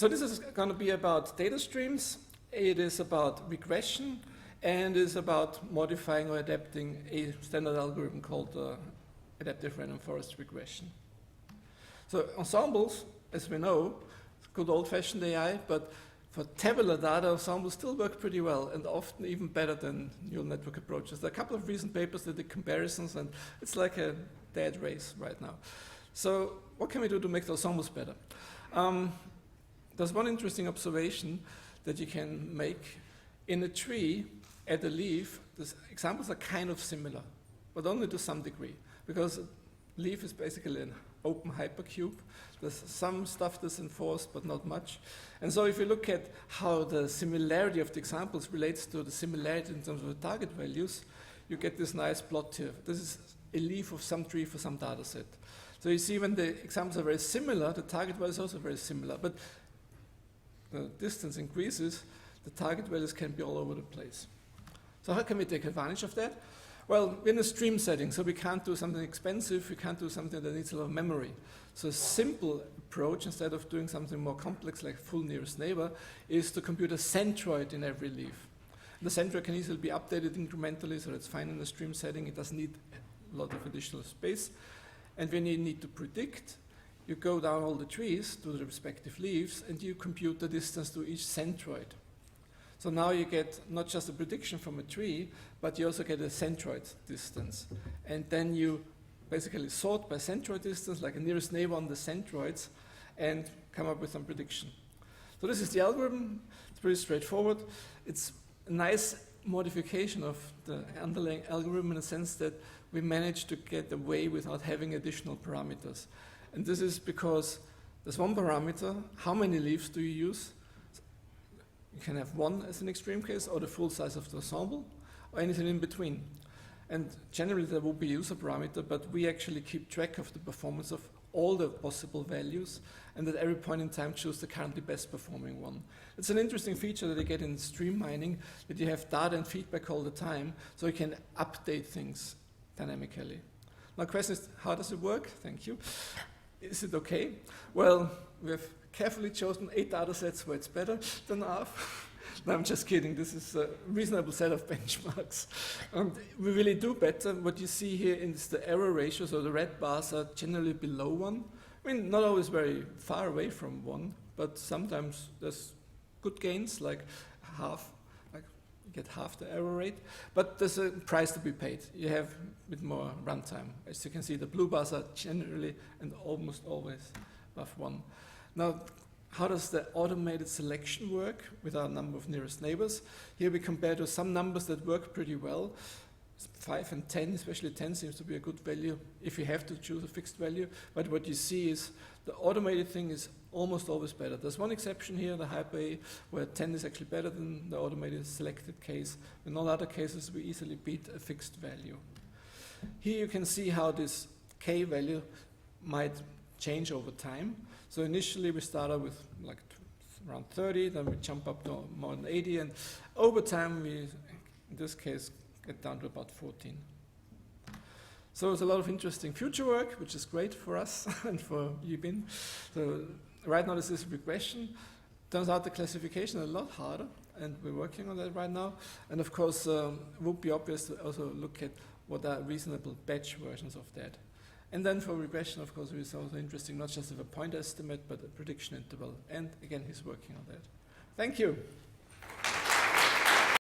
So this is going to be about data streams, it is about regression, and it is about modifying or adapting a standard algorithm called adaptive random forest regression. So ensembles, as we know, good old-fashioned AI, but for tabular data, ensembles still work pretty well, and often even better than neural network approaches. There are a couple of recent papers that did comparisons, and it's like a dead race right now. So what can we do to make the ensembles better? There's one interesting observation that you can make. In a tree, at a leaf, the examples are kind of similar, but only to some degree, because a leaf is basically an open hypercube. There's some stuff that's enforced, but not much. And so if you look at how the similarity of the examples relates to the similarity in terms of the target values, you get this nice plot here. This is a leaf of some tree for some data set. So you see when the examples are very similar, the target value is also very similar. But the distance increases, the target values can be all over the place. So how can we take advantage of that? Well, we're in a stream setting, so we can't do something expensive, we can't do something that needs a lot of memory. So a simple approach, instead of doing something more complex like full nearest neighbor, is to compute a centroid in every leaf. The centroid can easily be updated incrementally, so it's fine in a stream setting, it doesn't need a lot of additional space. And when you need to predict, you go down all the trees to the respective leaves and you compute the distance to each centroid. So now you get not just a prediction from a tree, but you also get a centroid distance. And then you basically sort by centroid distance, like a nearest neighbor on the centroids, and come up with some prediction. So this is the algorithm. It's pretty straightforward. It's a nice modification of the underlying algorithm in the sense that we managed to get away without having additional parameters. And this is because there's one parameter. How many leaves do you use? You can have one as an extreme case, or the full size of the ensemble, or anything in between. And generally there will be a user parameter, but we actually keep track of the performance of all the possible values, and at every point in time choose the currently best performing one. It's an interesting feature that you get in stream mining, that you have data and feedback all the time, so you can update things dynamically. Now the question is, how does it work? Thank you. Is it okay? Well, we have carefully chosen 8 data sets where it's better than half. No, I'm just kidding. This is a reasonable set of benchmarks. And we really do better. What you see here is the error ratio, so the red bars are generally below 1. I mean, not always very far away from 1, but sometimes there's good gains, like half, like you get half the error rate. But there's a price to be paid. You have a bit more runtime. As you can see, the blue bars are generally and almost always above 1. Now, how does the automated selection work with our number of nearest neighbors? Here we compare to some numbers that work pretty well. 5 and 10, especially 10 seems to be a good value if you have to choose a fixed value. But what you see is the automated thing is almost always better. There's one exception here, the hyper-A, where 10 is actually better than the automated selected case. In all other cases, we easily beat a fixed value. Here you can see how this K value might change over time. So initially we start out with like around 30, then we jump up to more than 80, and over time we, in this case, get down to about 14. So there's a lot of interesting future work, which is great for us and for Yubin. So right now this is regression. Turns out the classification is a lot harder, and we're working on that right now. And of course, it would be obvious to also look at what are reasonable batch versions of that. And then for regression, of course, it is also interesting, not just with a point estimate, but a prediction interval. And again, he's working on that. Thank you.